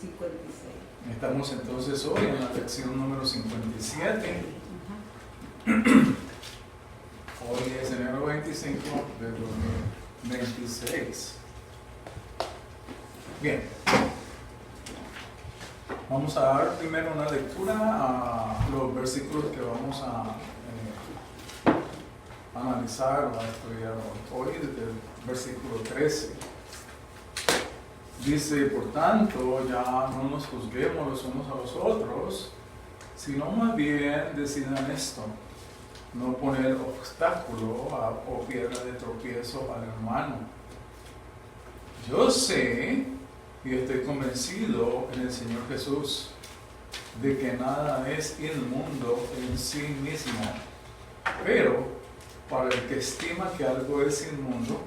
56. Estamos entonces hoy en la lección número 57. Hoy es enero 25 de 2026. Bien. Vamos a dar primero una lectura a los versículos que vamos a analizar o a estudiar hoy, desde el versículo 13. Dice, por tanto, ya no nos juzguemos los unos a los otros, sino más bien decidan esto, no poner obstáculo o piedra de tropiezo al hermano. Yo sé y estoy convencido en el Señor Jesús de que nada es inmundo en sí mismo, pero para el que estima que algo es inmundo,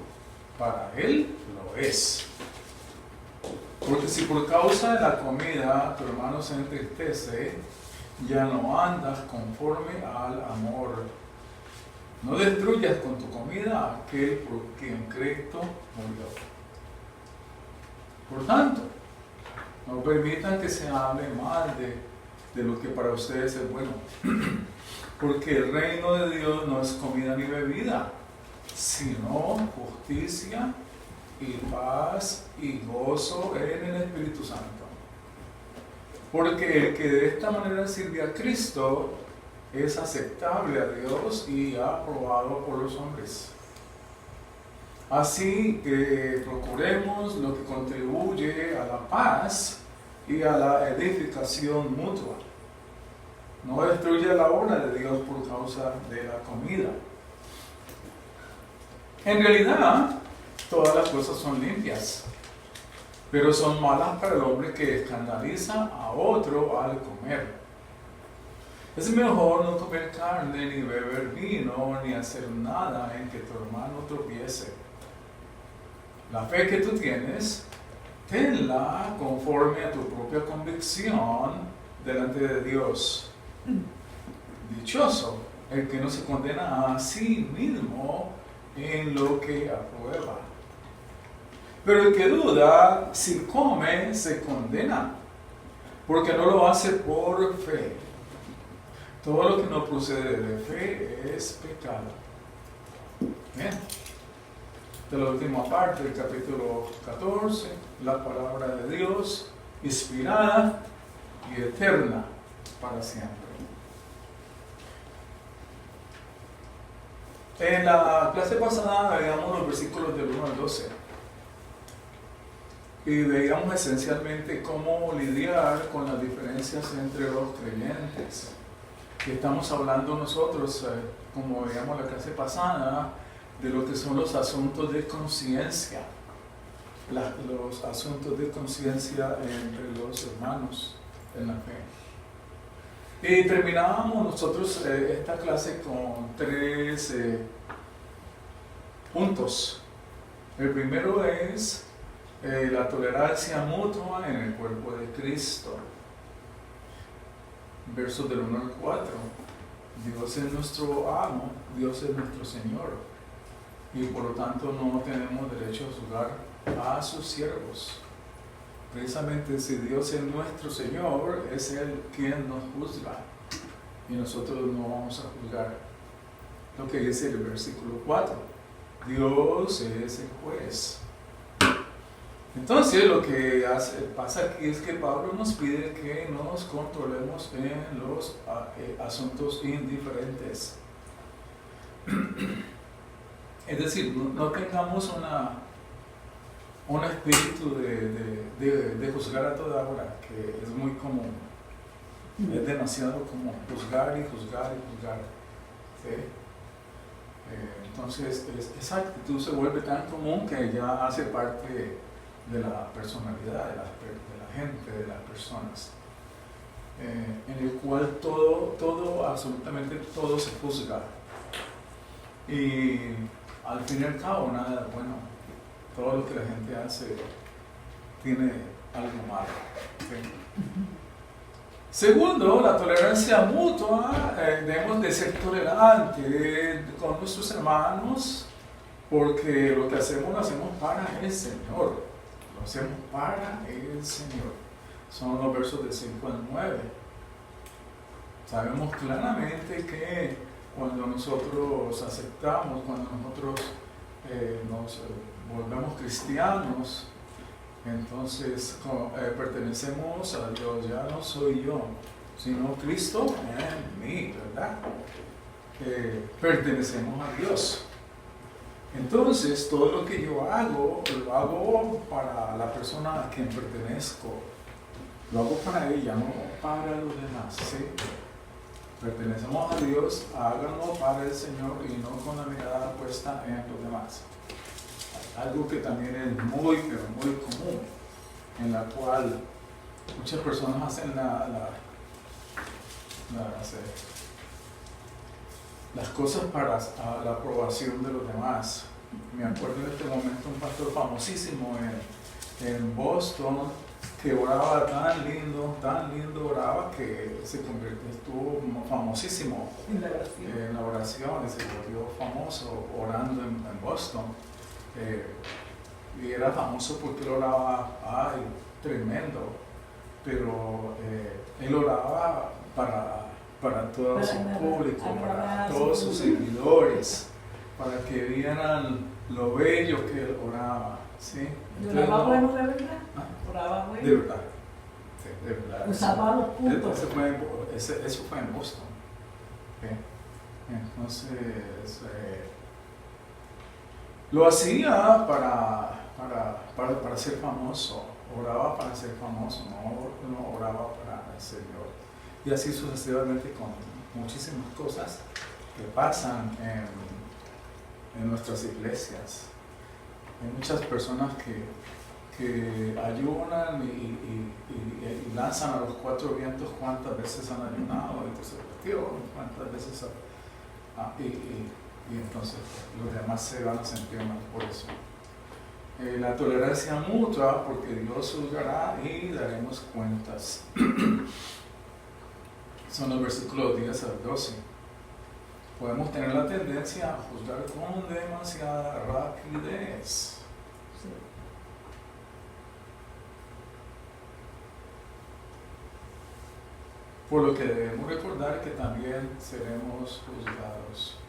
para él lo es. Porque si por causa de la comida tu hermano se entristece, ya no andas conforme al amor. No destruyas con tu comida a aquel por quien Cristo murió. Por tanto, no permitan que se hable mal de lo que para ustedes es bueno, porque el reino de Dios no es comida ni bebida, sino justicia y paz y gozo en el Espíritu Santo. Porque el que de esta manera sirve a Cristo es aceptable a Dios y aprobado por los hombres. Así que procuremos lo que contribuye a la paz y a la edificación mutua. No destruya la obra de Dios por causa de la comida. En realidad, todas las cosas son limpias, pero son malas para el hombre que escandaliza a otro al comer. Es mejor no comer carne, ni beber vino, ni hacer nada en que tu hermano tropiece. La fe que tú tienes, tenla conforme a tu propia convicción delante de Dios. Dichoso el que no se condena a sí mismo en lo que aprueba. Pero el que duda, si come, se condena, porque no lo hace por fe. Todo lo que no procede de fe es pecado. Bien. De la última parte del capítulo 14, la palabra de Dios, inspirada y eterna para siempre. En la clase pasada veíamos los versículos del 1 al 12 y veíamos esencialmente cómo lidiar con las diferencias entre los creyentes. Y estamos hablando nosotros, como veíamos la clase pasada, de lo que son los asuntos de conciencia, los asuntos de conciencia entre los hermanos en la fe. Y terminábamos nosotros esta clase con 3 puntos. El primero es la tolerancia mutua en el cuerpo de Cristo. Versos del 1 al 4. Dios es nuestro amo, Dios es nuestro Señor. Y por lo tanto no tenemos derecho a juzgar a sus siervos. Precisamente si Dios es nuestro Señor, es Él quien nos juzga. Y nosotros no vamos a juzgar. Lo que dice el versículo 4. Dios es el juez. Entonces lo que pasa aquí es que Pablo nos pide que nos controlemos en los asuntos indiferentes. Es decir, no tengamos un espíritu de juzgar a toda hora, que es muy común. Es demasiado común juzgar y juzgar y juzgar. ¿Sí? Entonces, esa actitud se vuelve tan común que ya hace parte de la personalidad de la gente, de las personas. En el cual absolutamente todo se juzga. Y al fin y al cabo, nada bueno. Todo lo que la gente hace tiene algo malo. ¿Sí? Segundo, la tolerancia mutua. Debemos de ser tolerantes con nuestros hermanos, porque lo que hacemos lo hacemos para el Señor. Lo hacemos para el Señor. son los versos de 5 al 9. Sabemos claramente que cuando nosotros aceptamos, cuando nosotros nos volvemos cristianos, entonces pertenecemos a Dios. Ya no soy yo, sino Cristo en mí, ¿verdad? Pertenecemos a Dios. Entonces, todo lo que yo hago, lo hago para la persona a quien pertenezco. Lo hago para ella, no para los demás, ¿sí? Pertenecemos a Dios, háganlo para el Señor y no con la mirada puesta en los demás. Algo que también es muy, pero muy común, en la cual muchas personas hacen las cosas para la aprobación de los demás. Me acuerdo en este momento un pastor famosísimo en Boston que oraba tan lindo oraba que estuvo famosísimo en la oración y se volvió famoso orando en Boston. Y era famoso porque él oraba, tremendo, pero él oraba para todo su público, para todos sus seguidores, para que vieran lo bello que él oraba, ¿sí? ¿Oraba bueno de verdad? ¿Oraba bueno? De verdad, sí, de verdad. Usaba los puntos. Eso fue en Boston. ¿Okay? Entonces, lo hacía para ser famoso, oraba para ser famoso, no oraba para el Señor. Y así sucesivamente con muchísimas cosas que pasan en nuestras iglesias. Hay muchas personas que ayunan y lanzan a los cuatro vientos cuántas veces han ayunado, entonces, cuántas veces y entonces los demás se van a sentir mal por eso. La tolerancia mutua, porque Dios juzgará y daremos cuentas. Son los versículos 10 al 12. Podemos tener la tendencia a juzgar con demasiada rapidez. Sí. Por lo que debemos recordar que también seremos juzgados.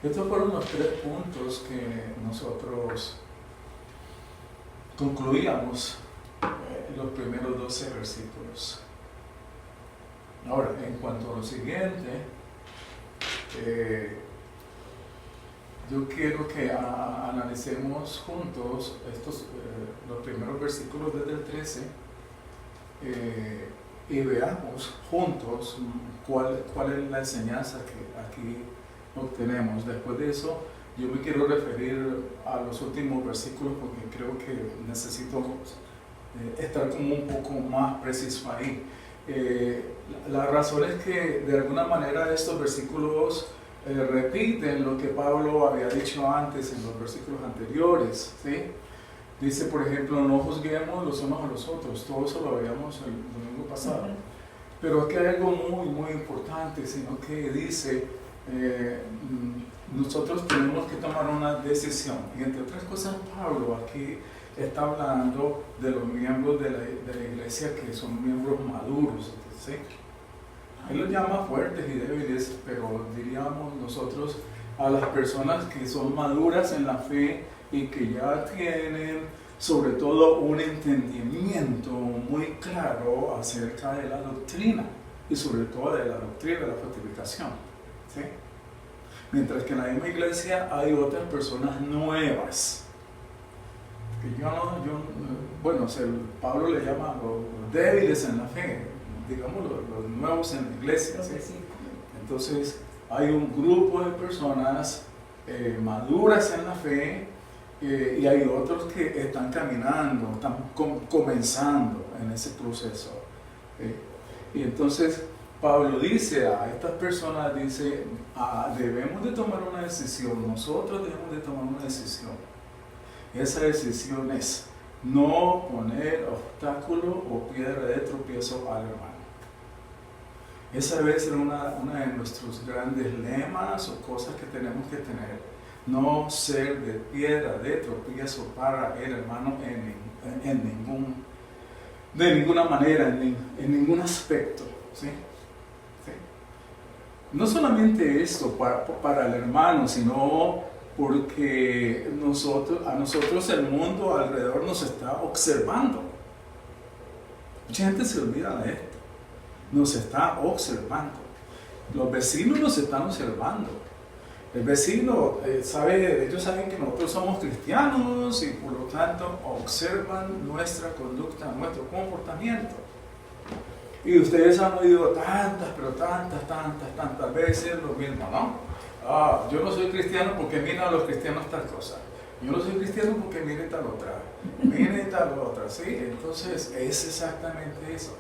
Estos fueron los 3 puntos que nosotros concluíamos los primeros 12 versículos. Ahora, en cuanto a lo siguiente, yo quiero que analicemos juntos los primeros versículos desde el 13 y veamos juntos cuál es la enseñanza que aquí obtenemos. Después de eso, yo me quiero referir a los últimos versículos porque creo que necesito estar como un poco más preciso ahí. La razón es que de alguna manera estos versículos repiten lo que Pablo había dicho antes en los versículos anteriores, ¿sí? Dice, por ejemplo, no juzguemos los unos a los otros. Todo eso lo veíamos el domingo pasado. Pero aquí hay algo muy, muy importante, sino que dice, nosotros tenemos que tomar una decisión. Y entre otras cosas, Pablo aquí está hablando de los miembros de la iglesia que son miembros maduros, ¿sí? Él los llama fuertes y débiles, pero diríamos nosotros a las personas que son maduras en la fe y que ya tienen sobre todo un entendimiento muy claro acerca de la doctrina y sobre todo de la doctrina de la fortificación, ¿sí? Mientras que en la misma iglesia hay otras personas nuevas que Pablo le llama los débiles en la fe, digamos los nuevos en la iglesia, ¿sí? Entonces hay un grupo de personas maduras en la fe y hay otros que están caminando, están comenzando en ese proceso, y entonces Pablo dice a estas personas, debemos de tomar una decisión, nosotros debemos de tomar una decisión. Esa decisión es no poner obstáculo o piedra de tropiezo al hermano. Esa debe ser una de nuestros grandes lemas o cosas que tenemos que tener. No ser de piedra de tropiezo para el hermano en de ninguna manera, en ningún aspecto. ¿Sí? ¿Sí? No solamente esto para el hermano, sino porque a nosotros el mundo alrededor nos está observando. Mucha gente se olvida de esto. Nos está observando. Los vecinos nos están observando. El vecino ellos saben que nosotros somos cristianos y por lo tanto observan nuestra conducta, nuestro comportamiento. Y ustedes han oído tantas veces lo mismo, ¿no? Yo no soy cristiano porque mira a los cristianos tal cosa. Yo no soy cristiano porque mire tal otra. Mire tal otra, ¿sí? Entonces es exactamente eso.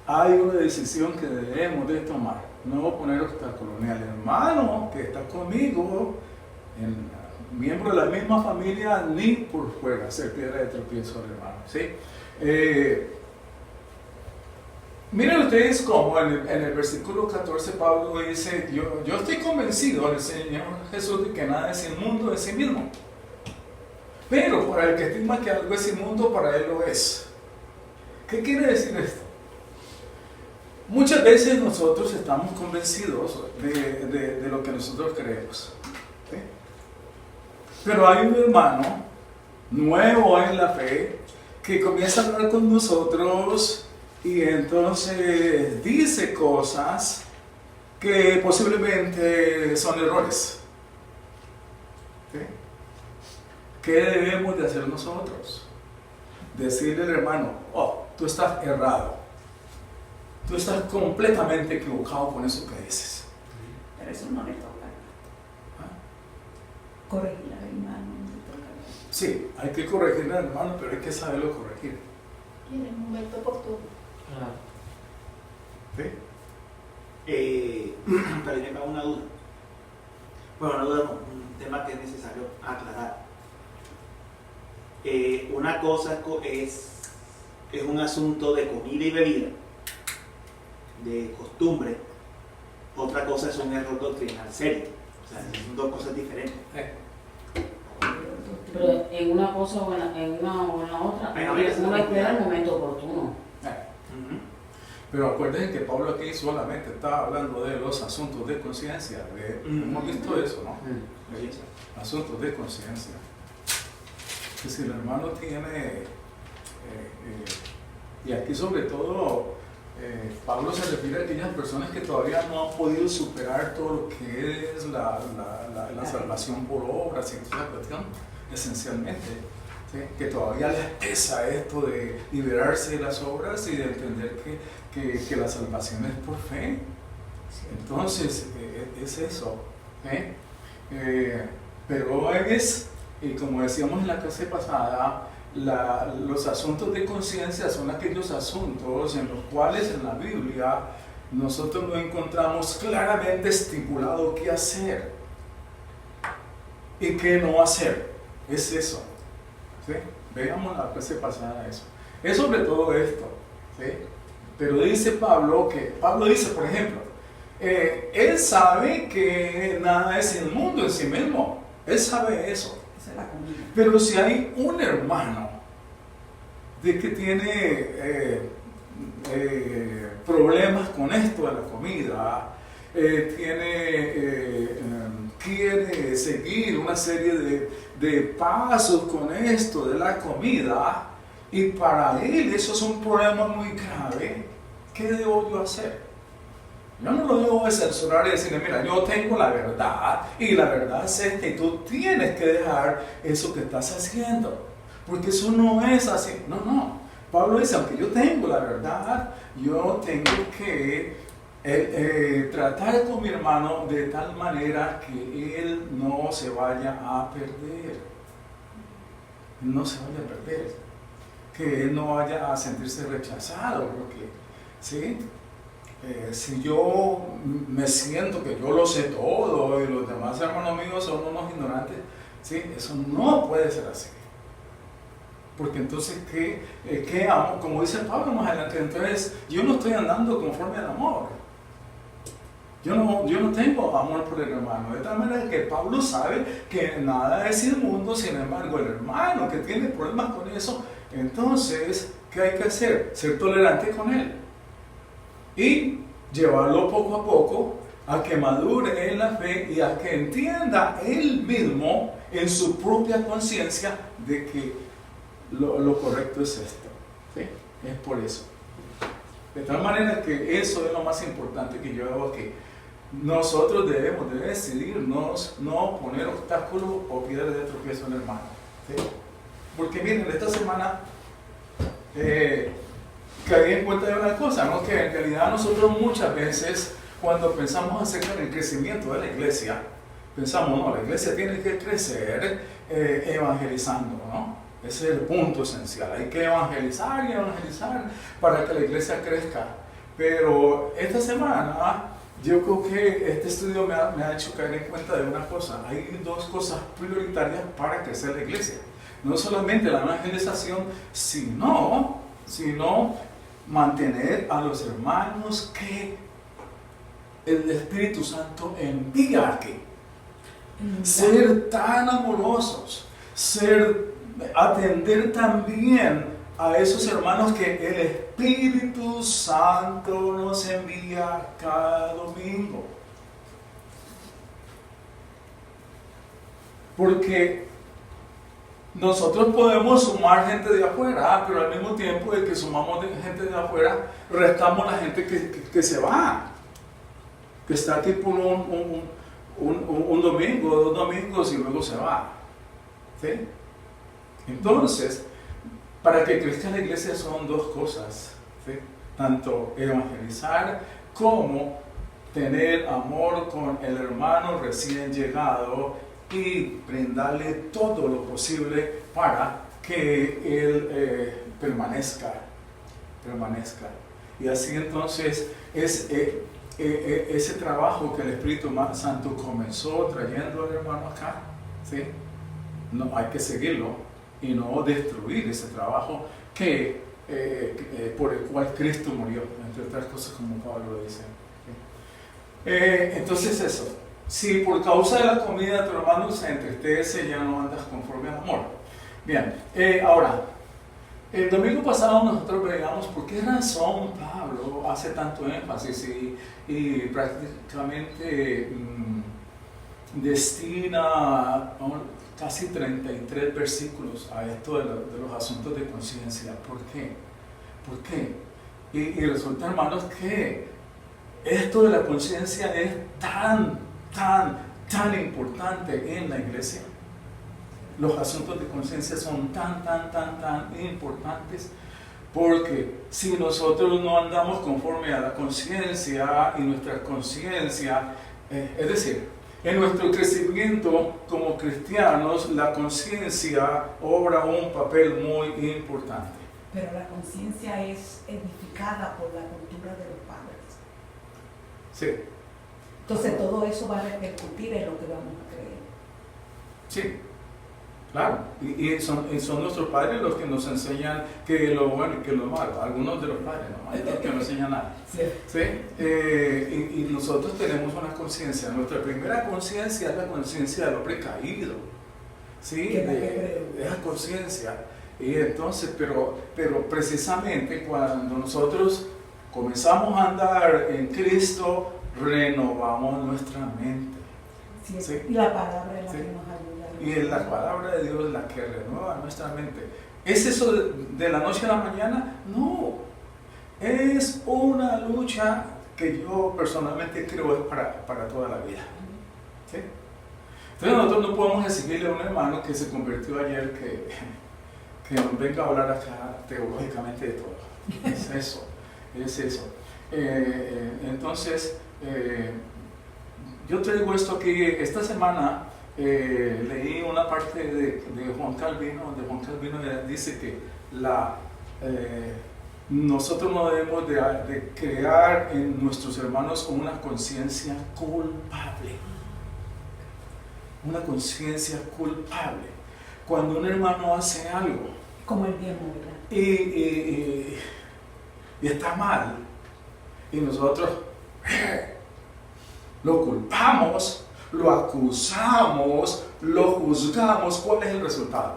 Hay una decisión que debemos de tomar. No poner obstáculos ni al hermano que está conmigo, miembro de la misma familia, ni por fuera, ser piedra de tropiezo al hermano, ¿sí? Miren ustedes cómo en el versículo 14 Pablo dice, yo estoy convencido del Señor Jesús de que nada es inmundo de sí mismo. Pero para el que estima que algo es inmundo, para él lo es. ¿Qué quiere decir esto? Muchas veces nosotros estamos convencidos de lo que nosotros creemos. ¿Sí? Pero hay un hermano nuevo en la fe que comienza a hablar con nosotros y entonces dice cosas que posiblemente son errores. ¿Sí? ¿Qué debemos de hacer nosotros? Decirle al hermano, tú estás errado. Tú estás completamente equivocado con eso que dices. Pero eso no le toca. Corregir al hermano no le toca. Sí, hay que corregir al hermano, pero hay que saberlo corregir. Y en el momento oportuno. ¿Sí? Pero me cabe una duda. Bueno, una duda no, un tema que es necesario aclarar. Una cosa es un asunto de comida y bebida, de costumbre. Otra cosa es un error doctrinal serio. O sea, son dos cosas diferentes. Pero en una cosa o en la otra, uno espera el momento oportuno. Pero acuérdense que Pablo aquí solamente está hablando de los asuntos de conciencia. Hemos visto eso, ¿no? Asuntos de conciencia. Que si el hermano tiene, y aquí sobre todo, Pablo se refiere a aquellas personas que todavía no han podido superar todo lo que es la salvación por obras y toda esa cuestión, esencialmente, ¿sí? Que todavía les pesa esto de liberarse de las obras y de entender que la salvación es por fe. Entonces, es eso. Pero y como decíamos en la clase pasada, los asuntos de conciencia son aquellos asuntos en los cuales en la Biblia nosotros no encontramos claramente estipulado qué hacer y qué no hacer. Es eso. ¿Sí? Veamos la clase pasada eso. Es sobre todo esto. ¿Sí? Pero dice Pablo, por ejemplo, él sabe que nada es inmundo en sí mismo. Él sabe eso. Pero si hay un hermano de que tiene problemas con esto de la comida, quiere seguir una serie de pasos con esto de la comida, y para él eso es un problema muy grave, ¿qué debo yo hacer? Yo no lo debo de censurar y decirle, mira, yo tengo la verdad y la verdad es esta y tú tienes que dejar eso que estás haciendo, porque eso no es así. No. Pablo dice, aunque yo tengo la verdad, yo tengo que tratar con mi hermano de tal manera que él no se vaya a perder. No se vaya a perder. Que él no vaya a sentirse rechazado, porque, ¿sí? Si yo me siento que yo lo sé todo y los demás hermanos míos son unos ignorantes, ¿sí? Eso no puede ser así. Porque entonces, ¿qué amo? Como dice Pablo más adelante, entonces yo no estoy andando conforme al amor. Yo no tengo amor por el hermano, de tal manera que Pablo sabe que nada es inmundo. Sin embargo, el hermano que tiene problemas con eso, entonces, ¿qué hay que hacer? Ser tolerante con él y llevarlo poco a poco a que madure en la fe y a que entienda él mismo en su propia conciencia de que lo correcto es esto. ¿Sí? Es por eso. De tal manera que eso es lo más importante que yo hago aquí. Nosotros debemos de decidirnos no poner obstáculos o piedras de tropiezo al hermano. ¿Sí? Porque miren, esta semana caí en cuenta de una cosa, ¿no? Que en realidad nosotros muchas veces cuando pensamos acerca del crecimiento de la iglesia, pensamos, no, la iglesia tiene que crecer evangelizando, ¿no? Ese es el punto esencial, hay que evangelizar y evangelizar para que la iglesia crezca. Pero esta semana yo creo que este estudio me ha hecho caer en cuenta de una cosa. Hay dos cosas prioritarias para crecer la iglesia. No solamente la evangelización, sino mantener a los hermanos que el Espíritu Santo envía aquí. Ser tan amorosos, atender también a esos hermanos que el Espíritu Santo nos envía cada domingo. Porque nosotros podemos sumar gente de afuera, pero al mismo tiempo de que sumamos gente de afuera, restamos la gente que se va, que está aquí por un domingo, 2 domingos y luego se va. ¿Sí? Entonces, para que crezca la iglesia son dos cosas, ¿sí? Tanto evangelizar como tener amor con el hermano recién llegado y brindarle todo lo posible para que él permanezca. Y así entonces ese trabajo que el Espíritu Santo comenzó trayendo al hermano acá, ¿sí? No, hay que seguirlo y no destruir ese trabajo por el cual Cristo murió, entre otras cosas, como Pablo lo dice. Entonces eso, si por causa de la comida tu hermano se entristece, ya no andas conforme al amor. Bien, ahora, el domingo pasado nosotros veíamos por qué razón Pablo hace tanto énfasis y prácticamente destina casi 33 versículos a esto de los asuntos de conciencia. ¿Por qué? Y resulta, hermanos, que esto de la conciencia es tan importante en la iglesia. Los asuntos de conciencia son tan importantes, porque si nosotros no andamos conforme a la conciencia y nuestra conciencia, es decir, en nuestro crecimiento como cristianos, la conciencia obra un papel muy importante. Pero la conciencia es edificada por la cultura de los padres. Sí. Entonces todo eso va a repercutir en lo que vamos a creer. Sí, claro. Y son nuestros padres los que nos enseñan que lo bueno y que lo malo. Algunos de los padres, no hay que no enseñan nada. Sí. ¿Sí? Y nosotros tenemos una conciencia. Nuestra primera conciencia es la conciencia del hombre caído. ¿Sí? De esa conciencia. Y entonces, pero precisamente cuando nosotros comenzamos a andar en Cristo, renovamos nuestra mente. Sí. ¿Sí? Y la palabra es la Sí. que nos ayuda. Y es la palabra de Dios la que renueva nuestra mente. ¿Es eso de la noche a la mañana? No. Es una lucha que yo personalmente creo es para toda la vida. ¿Sí? Entonces nosotros no podemos exigirle a un hermano que se convirtió ayer que nos venga a hablar acá teológicamente de todo. Es eso. Entonces, yo traigo esto aquí. Esta semana leí una parte de Juan Calvino, donde Juan Calvino dice que nosotros no debemos de crear en nuestros hermanos una conciencia culpable. Una conciencia culpable. Cuando un hermano hace algo Como el diezmo, ¿verdad? y está mal, y nosotros lo culpamos, lo acusamos, lo juzgamos, ¿cuál es el resultado?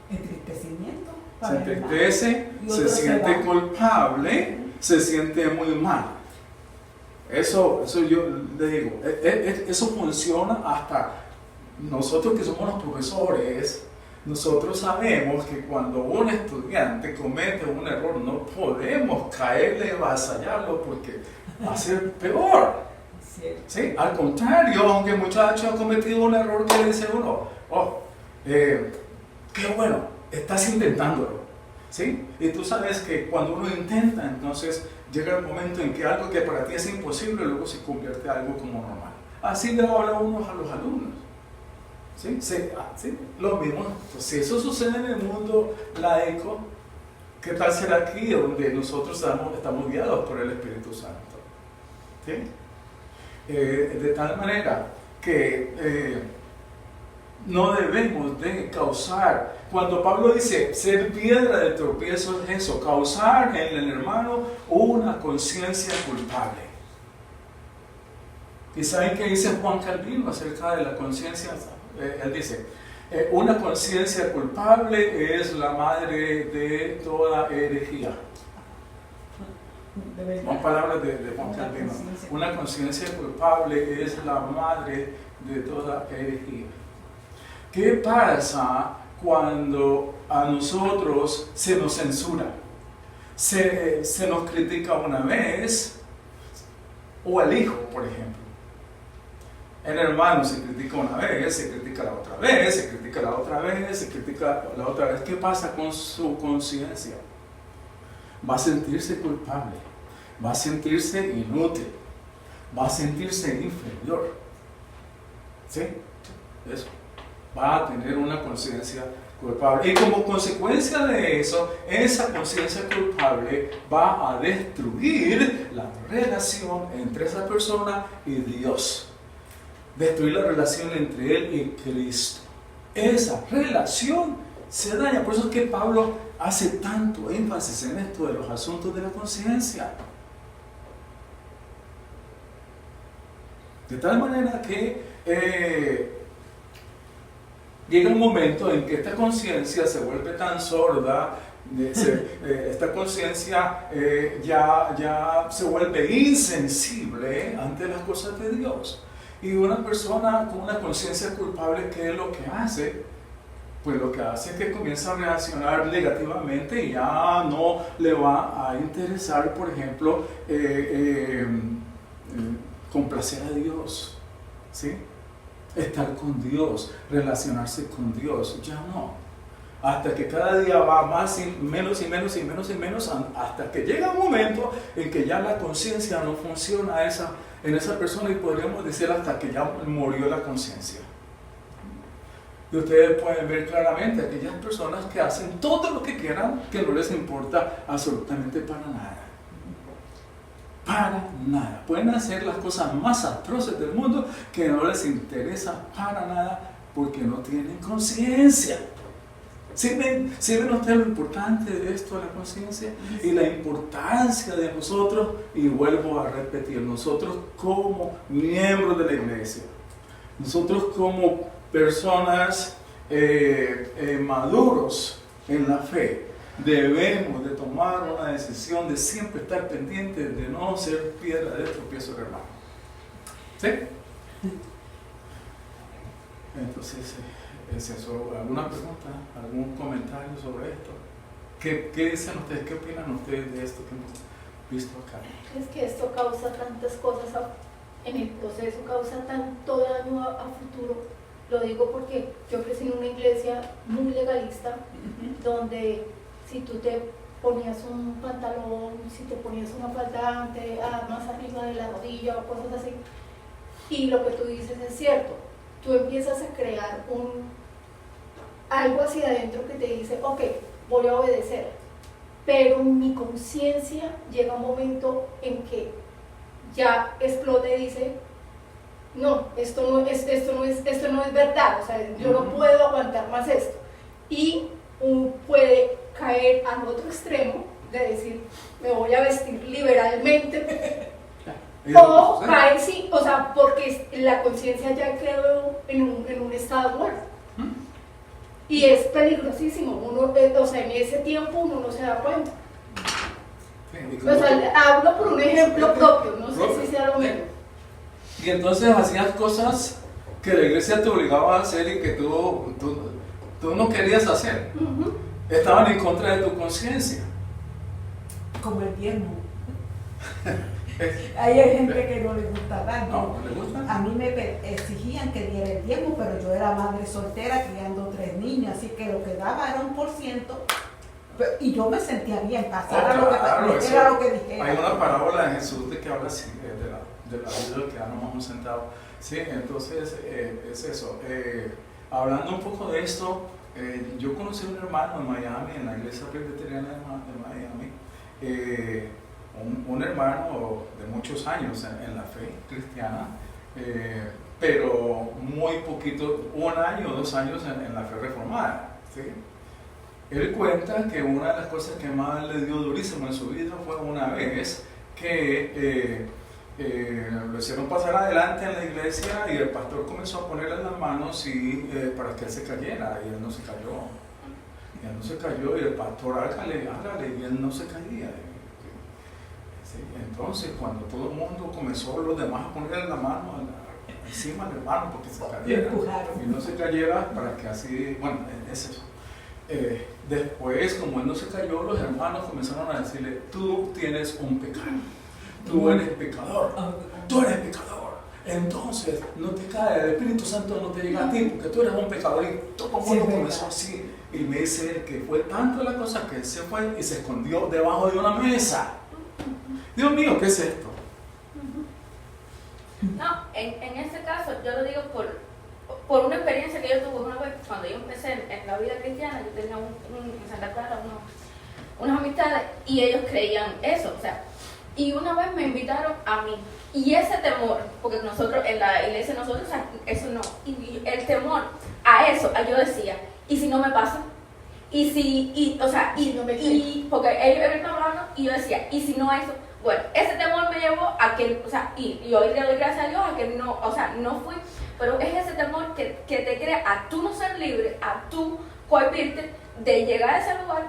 Entristecimiento. Se para el hermano. entristece, Y se otro se siente va. culpable, se siente muy mal. Eso yo le digo, eso funciona hasta nosotros que somos los profesores. Nosotros sabemos que cuando un estudiante comete un error no podemos caerle y avasallarlo porque va a ser peor. Cierto. ¿Sí? Al contrario, aunque el muchacho ha cometido un error, que le dice uno, qué bueno, estás intentándolo. ¿Sí? Y tú sabes que cuando uno intenta, entonces llega el momento en que algo que para ti es imposible luego se convierte en algo como normal. Así le habla uno a los alumnos. ¿Sí? Sí, lo mismo. Pues, si eso sucede en el mundo laico, ¿qué tal será aquí donde nosotros estamos guiados por el Espíritu Santo? ¿Sí? De tal manera que no debemos de causar, cuando Pablo dice ser piedra de tropiezo es eso, causar en el hermano una conciencia culpable. ¿Y saben qué dice Juan Calvino acerca de la conciencia? Él dice, una conciencia culpable es la madre de toda herejía. De verdad. Son palabras de Juan Calvino. Una conciencia culpable es la madre de toda herejía. ¿Qué pasa cuando a nosotros se nos censura? Se nos critica una vez, o al hijo, por ejemplo. El hermano se critica una vez, se critica la otra vez, se critica la otra vez, se critica la otra vez. ¿Qué pasa con su conciencia? Va a sentirse culpable, va a sentirse inútil, va a sentirse inferior. ¿Sí? Eso. Va a tener una conciencia culpable. Y como consecuencia de eso, esa conciencia culpable va a destruir la relación entre esa persona y Dios. Destruir la relación entre Él y Cristo. Esa relación se daña. Por eso es que Pablo hace tanto énfasis en esto de los asuntos de la conciencia. De tal manera que llega un momento en que esta conciencia se vuelve tan sorda, esta conciencia ya se vuelve insensible ante las cosas de Dios. Y una persona con una conciencia culpable, ¿qué es lo que hace? Pues lo que hace es que comienza a reaccionar negativamente y ya no le va a interesar, por ejemplo, complacer a Dios, ¿sí? Estar con Dios, relacionarse con Dios, ya no. Hasta que cada día va más y menos y menos y menos y menos, hasta que llega un momento en que ya la conciencia no funciona en esa persona y podríamos decir hasta que ya murió la conciencia. Y ustedes pueden ver claramente aquellas personas que hacen todo lo que quieran, que no les importa absolutamente para nada. Para nada. Pueden hacer las cosas más atroces del mundo que no les interesa para nada porque no tienen conciencia. ¿Sí ven ustedes lo importante de esto de la conciencia? Y la importancia de nosotros, y vuelvo a repetir, nosotros como miembros de la iglesia, nosotros como personas maduros en la fe, debemos de tomar una decisión de siempre estar pendientes de no ser piedra de tropiezo, hermano. ¿Sí? Entonces, es eso. ¿Alguna pregunta? ¿Algún comentario sobre esto? ¿Qué dicen ustedes? ¿Qué opinan ustedes de esto que hemos visto acá? Es que esto causa tantas cosas en el proceso, causa tanto daño a futuro. Lo digo porque yo crecí en una iglesia muy legalista, donde si tú te ponías un pantalón, si te ponías una falda más arriba de la rodilla o cosas así, y lo que tú dices es cierto, tú empiezas a crear algo hacia adentro que te dice, ok, voy a obedecer, pero mi conciencia llega un momento en que ya explota y dice, no, esto no es verdad, o sea, yo no puedo aguantar más esto. Y uno puede caer al otro extremo de decir, me voy a vestir liberalmente, o cae sí, o sea, porque la conciencia ya quedó en un estado de muerte. Y es peligrosísimo. Uno, o sea, en ese tiempo uno no se da cuenta. Sí, O sea, hablo por un ejemplo propio, no sé si sea lo mismo. y entonces hacías cosas que la iglesia te obligaba a hacer y que tú no querías hacer. Ujú. Estaban en contra de tu conciencia. Como el diezmo. Ahí hay gente que no le gusta dar. No, ¿no le gusta? A mí me exigían que diera el diezmo, pero yo era madre soltera criando 3 niños, así que lo que daba era 1%. Y yo me sentía bien, pasara lo que Claro, era lo que dijera. hay una parábola de Jesús de que habla así, de la vida que quedamos un centavo. Sí, entonces es eso. Hablando un poco de esto, yo conocí a un hermano en Miami, en la iglesia presbiteriana de Miami, un hermano de muchos años en la fe cristiana, pero muy poquito, 1 año o 2 años en la fe reformada. ¿Sí? Él cuenta que una de las cosas que más le dio durísimo en su vida fue una vez que lo hicieron pasar adelante en la iglesia y el pastor comenzó a ponerle las manos para que él se cayera, y él no se cayó. Y él no se cayó, y el pastor, hágale, y él no se caía. Sí, entonces, cuando todo el mundo comenzó, los demás a ponerle la mano encima del hermano porque se cayera y no se cayera, para que así, bueno, es eso. Después, como él no se cayó, los hermanos comenzaron a decirle: tú tienes un pecado, tú eres pecador, tú eres pecador, entonces no te cae, el Espíritu Santo no te llega a ti porque tú eres un pecador. Y todo el mundo comenzó así, y me dice él que fue tanto la cosa que él se fue y se escondió debajo de una mesa. Dios mío, ¿qué es esto? No, en este caso yo lo digo por una experiencia que yo tuve una vez cuando yo empecé en la vida cristiana. Yo tenía en Santa Clara unas amistades y ellos creían eso, o sea, y una vez me invitaron a mí, y ese temor, porque nosotros en la iglesia nosotros, o sea, eso no, y el temor a eso, yo decía, ¿y si no me pasa? Y si, o sea, porque ellos estaban hablando y yo decía, ¿y si no eso? Bueno, ese temor me llevó a que, o sea, y hoy le doy gracias a Dios a que no, o sea, no fui, pero es ese temor que te crea a tú no ser libre, a tú cohibirte de llegar a ese lugar,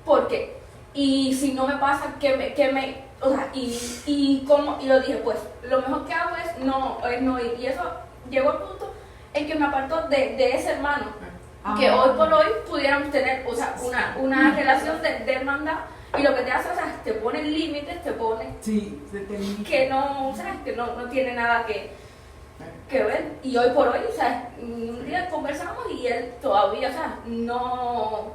porque, y si no me pasa, o sea, y yo dije, pues, lo mejor que hago es no ir, y eso llegó al punto en que me apartó de ese hermano, que hoy por hoy pudiéramos tener, o sea, una relación de hermandad. Y lo que te hace, o sea, te pone límites, te pone que no, o sea, que no tiene nada que ver. Y hoy por hoy, o sea, un día conversamos y él todavía, o sea, no,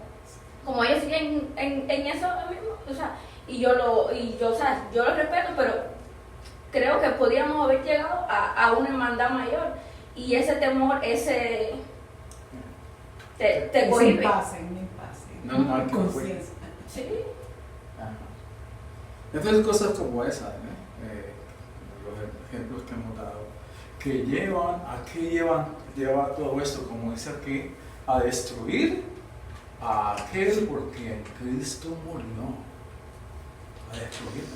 como ellos siguen en eso mismo, o sea, o sea, yo lo respeto, pero creo que podríamos haber llegado a una hermandad mayor, y ese temor, te cohíbe. No, no, conciencia. Sí. Entonces, cosas como esas, los ejemplos que hemos dado, que lleva todo esto, como dice aquí, a destruir a aquel por quien Cristo murió, a destruirlo,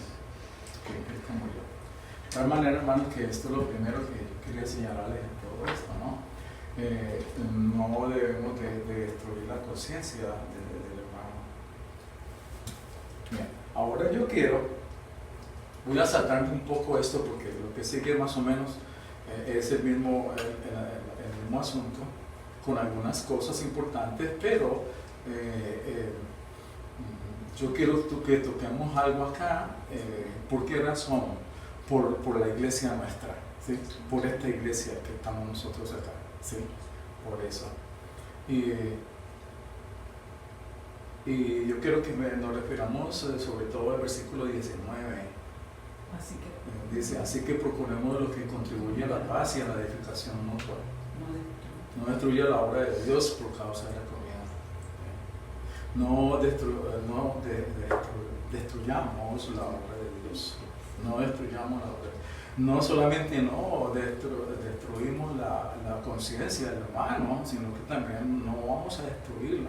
porque Cristo murió. De tal manera, hermanos, que esto es lo primero que yo quería señalarles en todo esto, ¿no? No debemos de destruir la conciencia del hermano. Bien. Ahora voy a saltarme un poco esto porque lo que sigue más o menos es el mismo asunto, con algunas cosas importantes, pero yo quiero que toquemos algo acá. ¿Por qué razón? Por la iglesia nuestra, ¿sí? Por esta iglesia que estamos nosotros acá, ¿sí? Por eso. Y yo quiero que nos refiramos sobre todo al versículo 19. Dice: así que procuremos lo que contribuye a la paz y a la edificación mutua. No destruya la obra de Dios por causa de la comida. No destruyamos la obra de Dios. No destruyamos la obra. No solamente no destruimos la conciencia del hermano, sino que también no vamos a destruir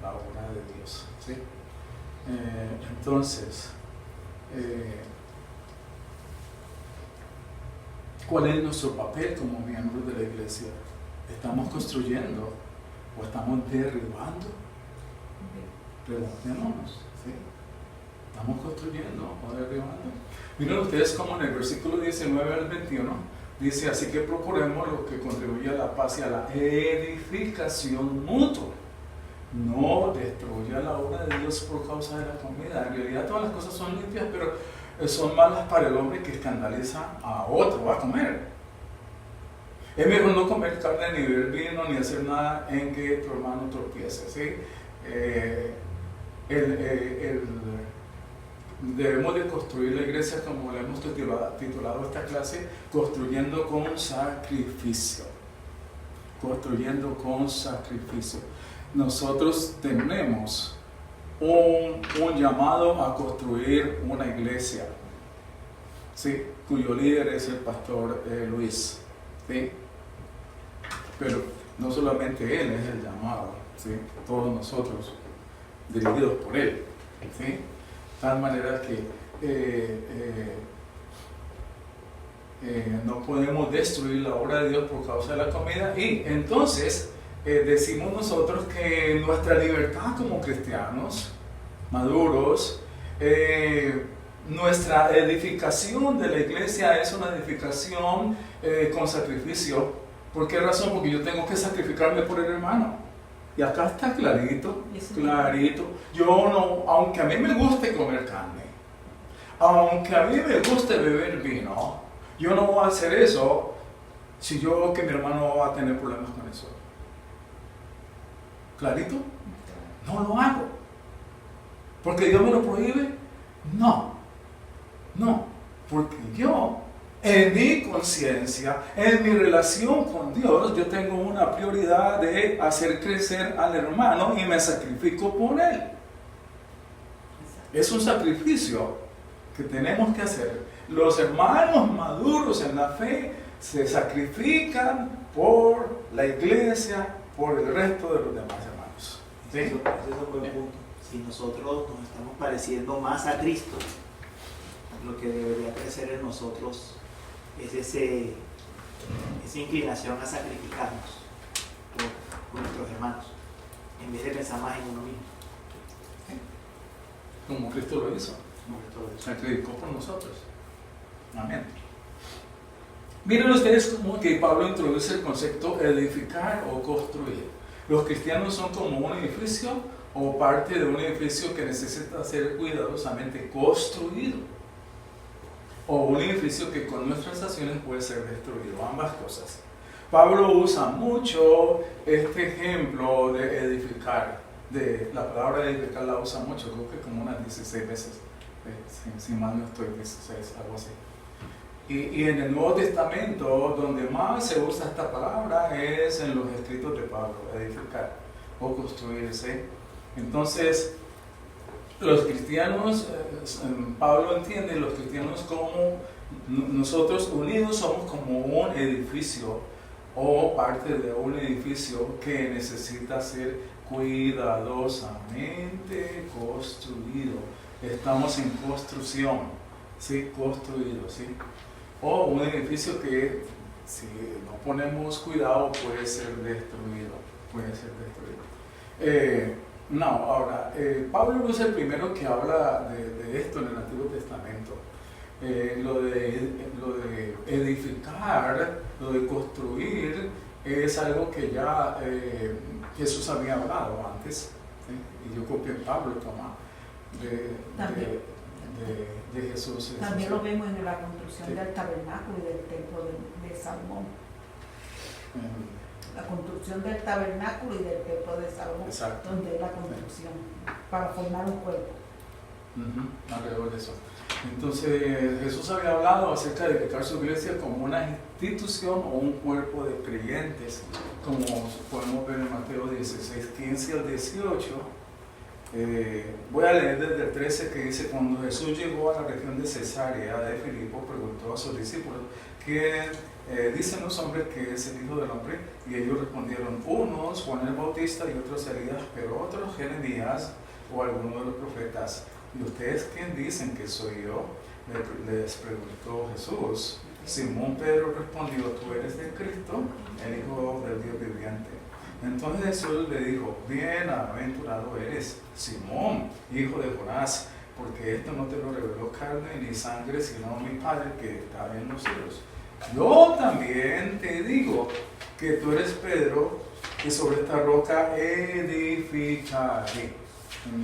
la obra de Dios, ¿sí? Entonces, ¿Cuál es nuestro papel como miembros de la iglesia? ¿Estamos construyendo o estamos derribando? Preguntémonos, ¿sí? ¿Estamos construyendo o derribando? Miren ustedes como en el versículo 19 al 21 dice, así que procuremos lo que contribuye a la paz y a la edificación mutua. No destruya la obra de Dios por causa de la comida. En realidad todas las cosas son limpias, pero son malas para el hombre que escandaliza a otro a comer. Es mejor no comer carne, ni beber vino, ni hacer nada en que tu hermano tropiece, ¿sí? Debemos de construir la iglesia, como le hemos titulado esta clase, construyendo con sacrificio. Construyendo con sacrificio. Nosotros tenemos un llamado a construir una iglesia, ¿sí? Cuyo líder es el pastor Luis, ¿sí? Pero no solamente él es el llamado, ¿sí? Todos nosotros, dirigidos por él, ¿sí? De tal manera que no podemos destruir la obra de Dios por causa de la comida. Y entonces decimos nosotros que nuestra libertad como cristianos maduros, nuestra edificación de la iglesia es una edificación con sacrificio. ¿Por qué razón? Porque yo tengo que sacrificarme por el hermano. Y acá está clarito, clarito. Yo no, aunque a mí me guste comer carne, aunque a mí me guste beber vino, yo no voy a hacer eso si yo veo que mi hermano va a tener problemas con eso. ¿Clarito? No lo hago. ¿Porque Dios me lo prohíbe? No. No. Porque yo, en mi conciencia, en mi relación con Dios, yo tengo una prioridad de hacer crecer al hermano y me sacrifico por él. Es un sacrificio que tenemos que hacer. Los hermanos maduros en la fe se sacrifican por la iglesia, por el resto de los demás hermanos. ¿Sí? Ese es un buen punto. Si nosotros nos estamos pareciendo más a Cristo, lo que debería crecer en nosotros es esa inclinación a sacrificarnos por nuestros hermanos, en vez de pensar más en uno mismo. Como Cristo lo hizo. Como Cristo lo hizo. Sacrificó por nosotros. Amén. Miren ustedes cómo que Pablo introduce el concepto edificar o construir. Los cristianos son como un edificio o parte de un edificio que necesita ser cuidadosamente construido, o un edificio que con nuestras acciones puede ser destruido, ambas cosas. Pablo usa mucho este ejemplo de edificar, la palabra edificar la usa mucho, creo que como unas 16 veces, si mal no estoy, 16, algo así. Y en el Nuevo Testamento, donde más se usa esta palabra es en los escritos de Pablo, edificar o construirse. Entonces, los cristianos, Pablo entiende los cristianos como nosotros unidos somos como un edificio o parte de un edificio que necesita ser cuidadosamente construido. Estamos en construcción, ¿sí? Construido, ¿sí? O un edificio que si no ponemos cuidado puede ser destruido, Pablo no es el primero que habla de esto en el Antiguo Testamento. Lo de edificar, lo de construir, es algo que ya Jesús había hablado antes, ¿sí? Y yo copié en Pablo, Tomás, de Jesús. También lo vemos en la construcción del tabernáculo y del templo de Salomón. La construcción del tabernáculo y del templo de Salomón. Exacto. Donde es la construcción para formar un cuerpo. Alrededor de eso. Entonces Jesús había hablado acerca de edificar su iglesia como una institución o un cuerpo de creyentes, como podemos ver en Mateo 16, 15 al 18. Voy a leer desde el 13 que dice: cuando Jesús llegó a la región de Cesarea de Filipo, preguntó a sus discípulos: ¿qué dicen los hombres que es el Hijo del Hombre? Y ellos respondieron: unos Juan el Bautista y otros Elías, pero otros Jeremías o alguno de los profetas. ¿Y ustedes quién dicen que soy yo?, les preguntó Jesús. Simón Pedro respondió, tú eres de Cristo, el Hijo del Dios viviente. Entonces Jesús le dijo, bienaventurado eres, Simón, hijo de Jonás, porque esto no te lo reveló carne ni sangre, sino mi Padre que está en los cielos. Yo también te digo que tú eres Pedro, y sobre esta roca edificaré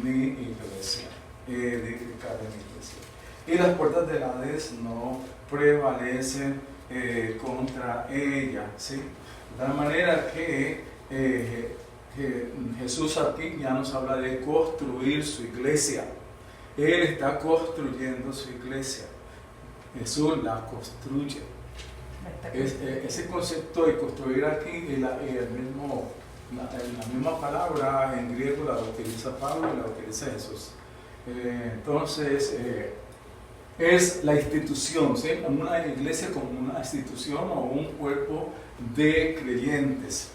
mi iglesia. Edificaré mi iglesia. Y las puertas del Hades no prevalecen contra ella. ¿Sí? De tal manera que Jesús aquí ya nos habla de construir su iglesia. Él está construyendo su iglesia. Jesús la construye. Ese concepto de construir aquí es la misma palabra en griego la utiliza Pablo y la utiliza Jesús. Entonces, es la institución, ¿sí? Una iglesia como una institución o un cuerpo de creyentes.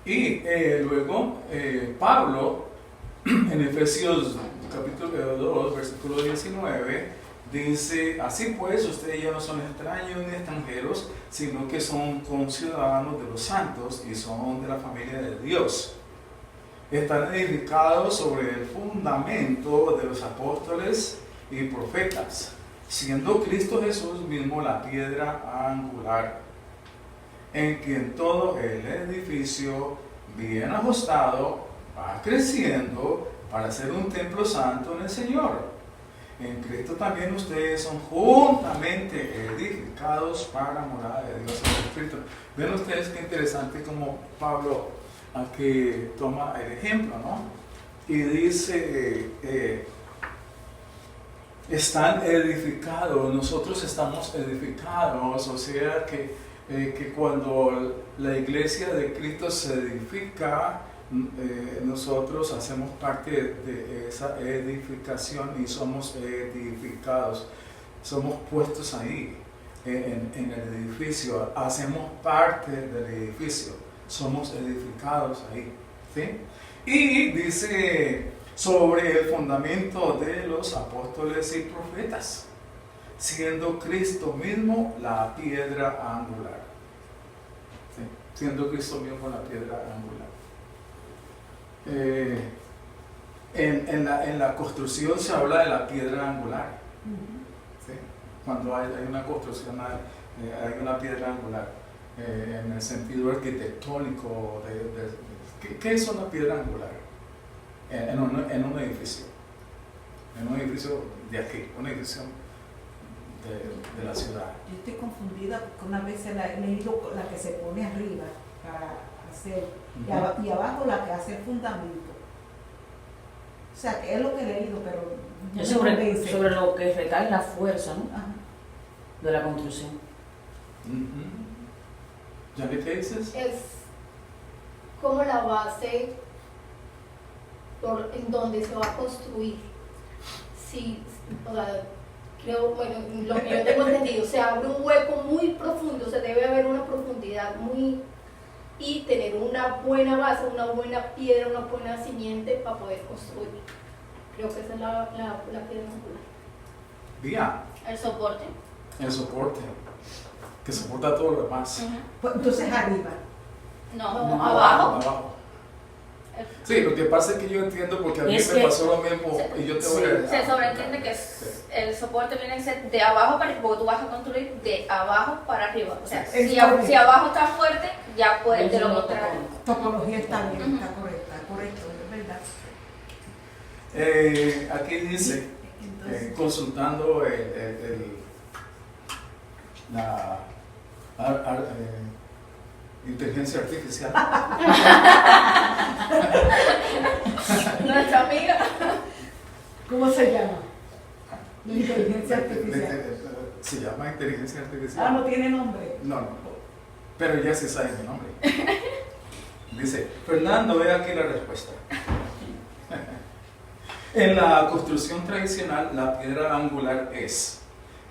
Y luego Pablo, en Efesios capítulo 2, versículo 19, dice, así pues, ustedes ya no son extraños ni extranjeros, sino que son conciudadanos de los santos y son de la familia de Dios. Están edificados sobre el fundamento de los apóstoles y profetas, siendo Cristo Jesús mismo la piedra angular, en quien todo el edificio bien ajustado va creciendo para ser un templo santo en el Señor. En Cristo también ustedes son juntamente edificados para morada de Dios en el Espíritu. Ven ustedes qué interesante como Pablo aquí toma el ejemplo, ¿no? Y dice, están edificados, nosotros estamos edificados, o sea que cuando la iglesia de Cristo se edifica, nosotros hacemos parte de esa edificación y somos edificados, somos puestos ahí en el edificio, hacemos parte del edificio, somos edificados ahí, ¿sí? Y dice sobre el fundamento de los apóstoles y profetas, siendo Cristo mismo la piedra angular, ¿sí? Siendo Cristo mismo la piedra angular. En la construcción se habla de la piedra angular. ¿Sí? Cuando hay una construcción hay una piedra angular en el sentido arquitectónico ¿qué es una piedra angular? En un edificio de aquí, un edificio de la ciudad. Yo estoy confundida porque una vez he leído la que se pone arriba para hacer y abajo la que hace el fundamento. O sea, que es lo que he leído, pero no Es me convence. sobre lo que recae la fuerza, ¿no? Ajá. De la construcción. ¿Ya qué dices? Es como la base en donde se va a construir. Sí, o sea, creo, bueno, lo que yo tengo entendido, se abre un hueco muy profundo, se debe haber una profundidad muy, y tener una buena base, una buena piedra, una buena simiente para poder construir. Creo que esa es la piedra angular. Vía, El soporte. el soporte, que soporta todo lo demás. Pues, entonces arriba. No, No, abajo. Abajo. Sí, lo que pasa es que yo entiendo porque a mí Es me que- pasó lo mismo y yo te voy a... Se sobreentiende que el soporte viene a ser de abajo para arriba, porque tú vas a construir de abajo para arriba. O sea, Es si correcto. abajo está fuerte, ya puedes de lo Eso no contrario. Topología está bien, Ujú. está correcto, es verdad. Aquí dice, Entonces, consultando la inteligencia artificial, Nuestra amiga. ¿cómo se llama? La inteligencia artificial. se llama inteligencia artificial. Ah, no tiene nombre. No, pero ya se sabe mi nombre. Dice, Fernando, ve aquí la respuesta. En la construcción tradicional, la piedra angular es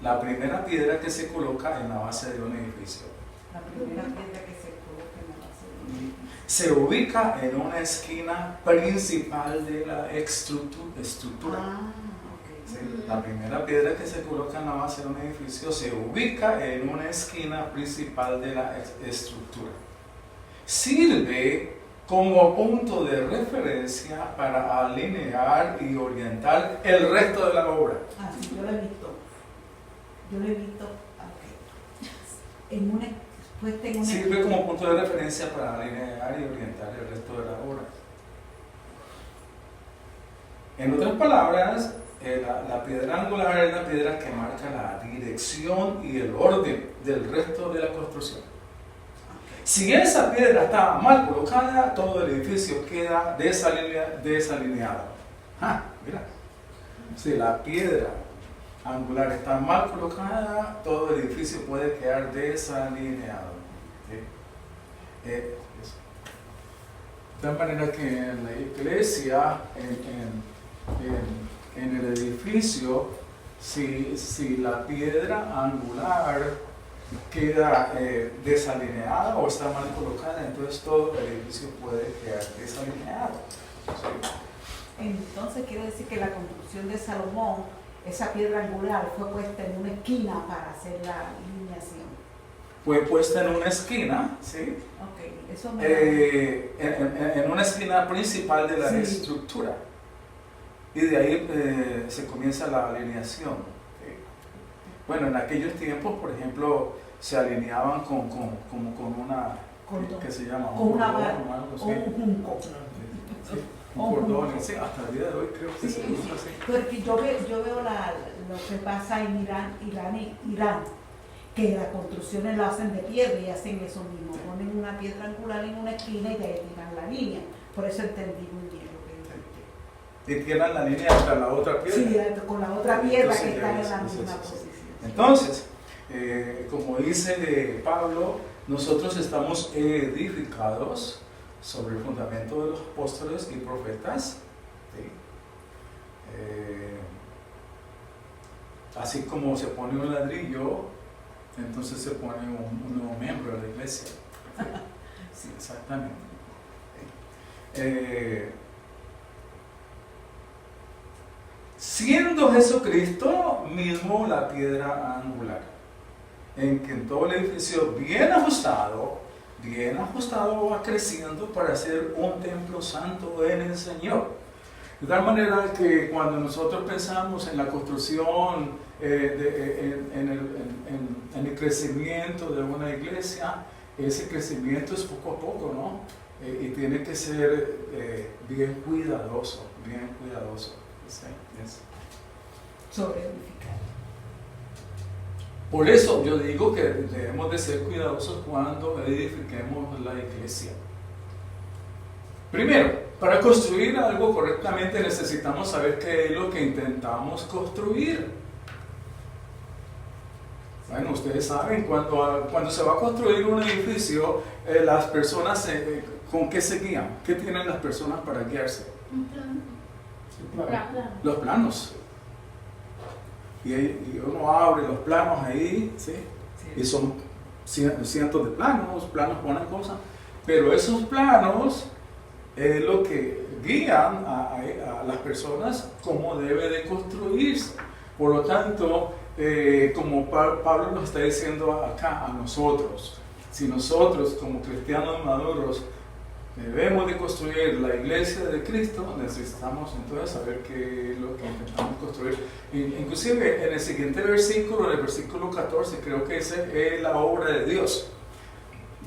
la primera piedra que se coloca en la base de un edificio. La primera piedra que se coloca en la base de un edificio. Se ubica en una esquina principal de la estructura. Ah, ok. ¿sí? La primera piedra que se coloca en la base de un edificio se ubica en una esquina principal de la estructura. Sirve como punto de referencia para alinear y orientar el resto de la obra. Ah, sí, yo lo he visto. En una, puesta en una Sirve como punto de referencia para alinear y orientar el resto de la obra. En otras palabras, la piedra angular es la piedra que marca la dirección y el orden del resto de la construcción. Si esa piedra está mal colocada, todo el edificio queda desalineado. Mira, si la piedra angular está mal colocada, todo el edificio puede quedar desalineado. ¿Sí? Eso. De tal manera que en la iglesia, en el edificio, si la piedra angular queda desalineada o está mal colocada, entonces todo el edificio puede quedar desalineado. ¿Sí? Entonces quiere decir que la construcción de Salomón, esa piedra angular fue puesta en una esquina para hacer la alineación. Fue puesta en una esquina, ¿sí? Ok, eso me en una esquina principal de la Sí. estructura. Y de ahí se comienza la alineación. Bueno, en aquellos tiempos, por ejemplo, se alineaban con una, Cordón. ¿qué se llama? Con una cordón vara o algo así. o un junco. Sí, O un un cordón, junco. sí, hasta el día de hoy creo que Sí, se sí. usa así. Porque yo veo lo que pasa en Irán, que las construcciones lo hacen de piedra y hacen eso mismo. Ponen una piedra angular en una esquina y de ahí tiran la línea. Por eso entendí muy bien lo que dijiste. Y tiran la línea hasta la otra piedra. Sí, con la otra piedra Entonces, que está en la sí, misma sí, sí. posición. Entonces, como dice Pablo, nosotros estamos edificados sobre el fundamento de los apóstoles y profetas. ¿Sí? Así como se pone un ladrillo, entonces se pone un nuevo miembro de la iglesia. Sí, exactamente. Siendo Jesucristo mismo la piedra angular, en que en todo el edificio bien ajustado va creciendo para ser un templo santo en el Señor. De tal manera que cuando nosotros pensamos en la construcción, en el crecimiento de una iglesia, ese crecimiento es poco a poco, ¿no? Y tiene que ser bien cuidadoso. ¿Sí? Sobre edificar. Por eso yo digo que debemos de ser cuidadosos cuando edifiquemos la iglesia. Primero, para construir algo correctamente necesitamos saber qué es lo que intentamos construir. Bueno, ustedes saben, cuando se va a construir un edificio, las personas, ¿con qué se guían? ¿Qué tienen las personas para guiarse? Un plan. Los planos. Y uno abre los planos ahí, ¿sí? Y son cientos de planos ponen cosas, pero esos planos es lo que guían a las personas cómo debe de construirse. Por lo tanto, como Pablo nos está diciendo acá a nosotros, si nosotros como cristianos maduros debemos de construir la iglesia de Cristo, necesitamos entonces saber qué es lo que intentamos construir. Inclusive en el siguiente versículo, en el versículo 14, creo que esa es la obra de Dios.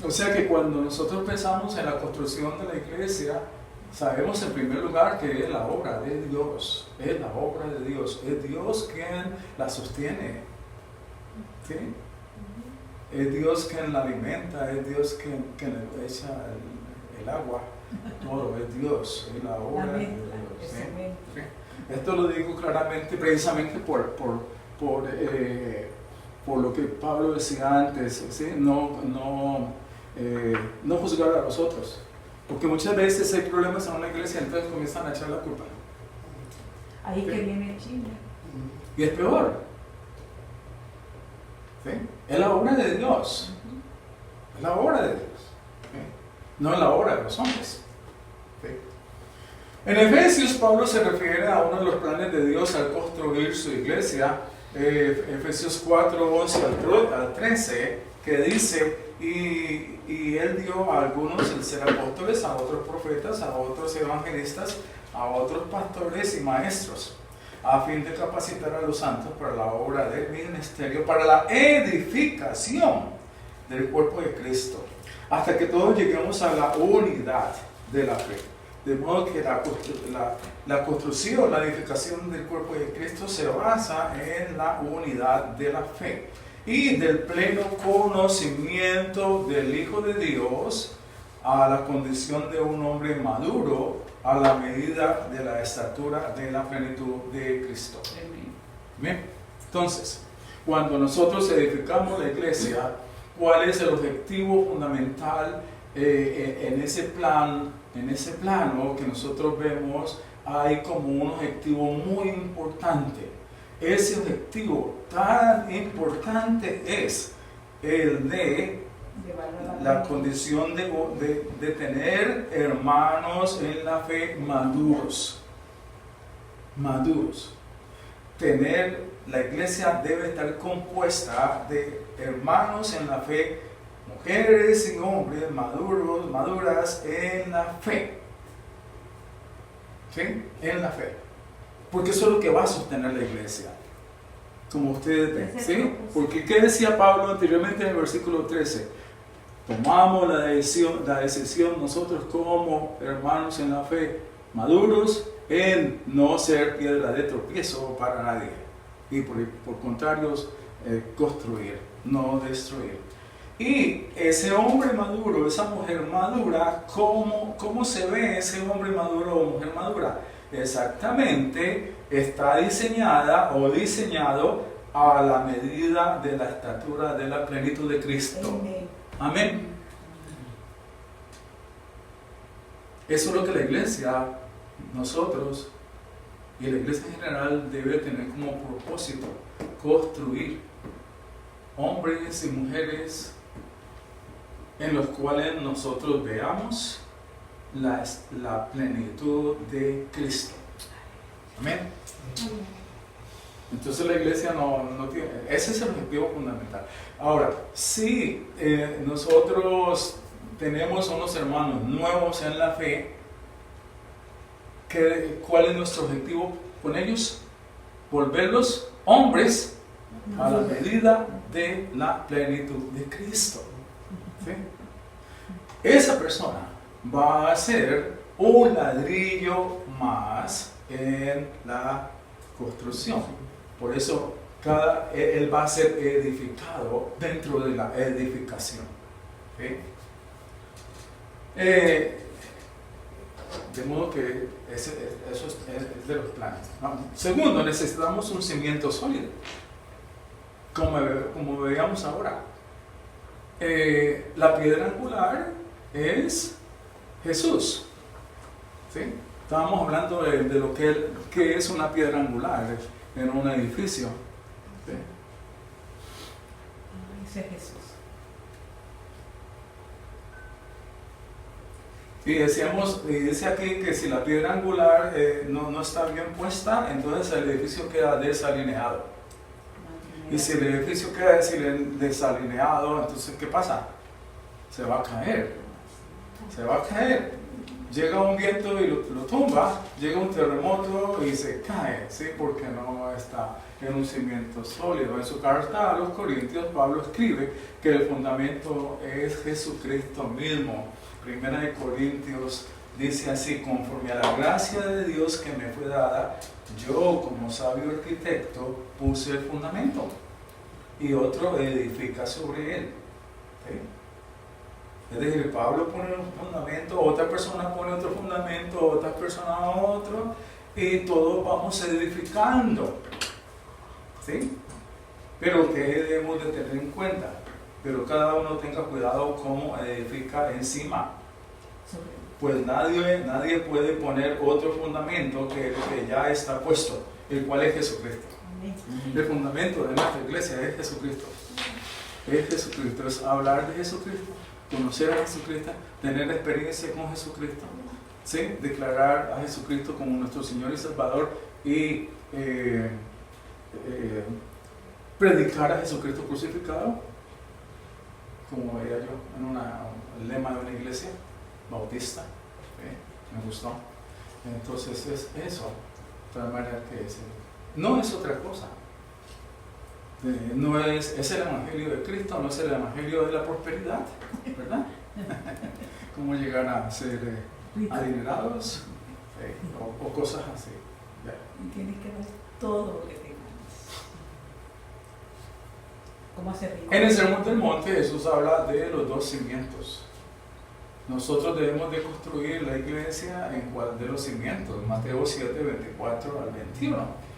O sea que cuando nosotros pensamos en la construcción de la iglesia, sabemos en primer lugar que es la obra de Dios. Es la obra de Dios. Es Dios quien la sostiene. ¿Sí? Es Dios quien la alimenta. Es Dios quien le echa el agua. Todo es Dios. Es la obra de Dios. ¿Sí? ¿Sí? Esto lo digo claramente precisamente por lo que Pablo decía antes. ¿Sí? No juzgar a los otros. Porque muchas veces hay problemas en una iglesia, entonces comienzan a echar la culpa. Ahí ¿Sí? que viene el chisme. Y es peor. ¿Sí? Es la obra de Dios. Es la obra de Dios. ¿Sí? No es la obra de los hombres. ¿Sí? En Efesios, Pablo se refiere a uno de los planes de Dios al construir su iglesia, Efesios 4, 11 al 13, que dice, y él dio a algunos el ser apóstoles, a otros profetas, a otros evangelistas, a otros pastores y maestros, a fin de capacitar a los santos para la obra del ministerio, para la edificación del cuerpo de Cristo, hasta que todos lleguemos a la unidad de la fe. De modo que la construcción, la edificación del cuerpo de Cristo se basa en la unidad de la fe y del pleno conocimiento del Hijo de Dios, a la condición de un hombre maduro, a la medida de la estatura de la plenitud de Cristo. Bien. Entonces, cuando nosotros edificamos la iglesia, ¿cuál es el objetivo fundamental en ese plano que nosotros vemos? Hay como un objetivo muy importante. Ese objetivo tan importante es el de la condición de tener hermanos en la fe maduros. La iglesia debe estar compuesta de hermanos en la fe, mujeres y hombres maduras en la fe. ¿Sí? En la fe. Porque eso es lo que va a sostener la iglesia. Como ustedes ven. ¿Sí? Porque ¿qué decía Pablo anteriormente en el versículo 13? Tomamos la decisión nosotros como hermanos en la fe, maduros, en no ser piedra de tropiezo para nadie. Y por contrario, construir, no destruir. Y ese hombre maduro, esa mujer madura, ¿cómo se ve ese hombre maduro o mujer madura? Exactamente, está diseñada o diseñado a la medida de la estatura de la plenitud de Cristo. Amén. Eso es lo que la iglesia, nosotros y la iglesia en general debe tener como propósito: construir hombres y mujeres en los cuales nosotros veamos la plenitud de Cristo. Amén. Entonces la iglesia no tiene, ese es el objetivo fundamental. Ahora, si nosotros tenemos unos hermanos nuevos en la fe, ¿cuál es nuestro objetivo con ellos? Volverlos hombres a la medida de la plenitud de Cristo. ¿Sí? Esa persona va a ser un ladrillo más en la construcción. Por eso él va a ser edificado dentro de la edificación. ¿Sí? De modo que eso es de los planes. Segundo, necesitamos un cimiento sólido, como veíamos ahora. La piedra angular es Jesús. ¿Sí? Estábamos hablando de lo que es una piedra angular en un edificio. ¿Sí? Ese es Jesús. Y dice aquí que si la piedra angular no está bien puesta, entonces el edificio queda desalineado. Y si el edificio queda desalineado, entonces ¿qué pasa? Se va a caer. Se va a caer. Llega un viento y lo tumba, llega un terremoto y se cae, ¿sí? Porque no está en un cimiento sólido. En su carta a los Corintios, Pablo escribe que el fundamento es Jesucristo mismo. Primera de Corintios dice así: conforme a la gracia de Dios que me fue dada, yo como sabio arquitecto puse el fundamento y otro edifica sobre él. ¿Sí? Es decir, Pablo pone un fundamento, otra persona pone otro fundamento, otra persona otro, y todos vamos edificando. ¿Sí? Pero ¿qué debemos de tener en cuenta? Pero cada uno tenga cuidado cómo edifica encima. Pues nadie puede poner otro fundamento que el que ya está puesto, el cual es Jesucristo. El fundamento de nuestra iglesia es Jesucristo. Es Jesucristo, es hablar de Jesucristo, conocer a Jesucristo, tener experiencia con Jesucristo. ¿sí? Declarar a Jesucristo como nuestro Señor y Salvador y predicar a Jesucristo crucificado, como veía yo en el lema de una iglesia bautista. Me gustó. Entonces es eso, de tal manera que no es otra cosa. No es el evangelio de Cristo, no es el evangelio de la prosperidad, ¿verdad? Cómo llegar a ser adinerados o cosas así. ¿Ya? Y tienes que dar todo lo que tengas. ¿Cómo hacer rico? En el Sermón del Monte Jesús habla de los dos cimientos. Nosotros debemos de construir la iglesia en cuál de los cimientos. Mateo 7, 24 al 21.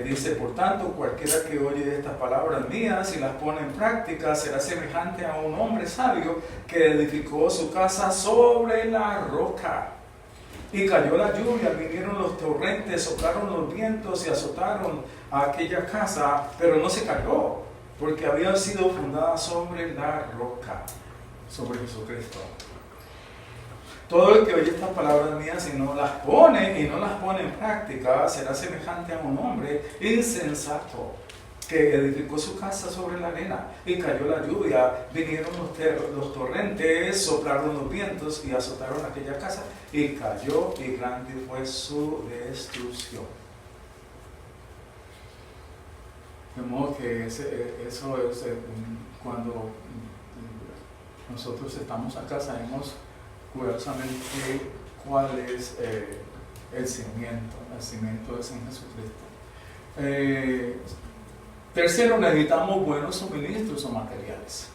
Dice, por tanto, cualquiera que oye estas palabras mías y las pone en práctica será semejante a un hombre sabio que edificó su casa sobre la roca. Y cayó la lluvia, vinieron los torrentes, soplaron los vientos y azotaron a aquella casa, pero no se cayó, porque había sido fundada sobre la roca, sobre Jesucristo. Todo el que oye estas palabras mías y no las pone en práctica será semejante a un hombre insensato que edificó su casa sobre la arena, y cayó la lluvia, vinieron los torrentes, soplaron los vientos y azotaron aquella casa, y cayó, y grande fue su destrucción. De modo que eso es cuando nosotros estamos acá, sabemos cuidadosamente cuál es el cimiento. El cimiento es en Jesucristo. Tercero, necesitamos buenos suministros o materiales.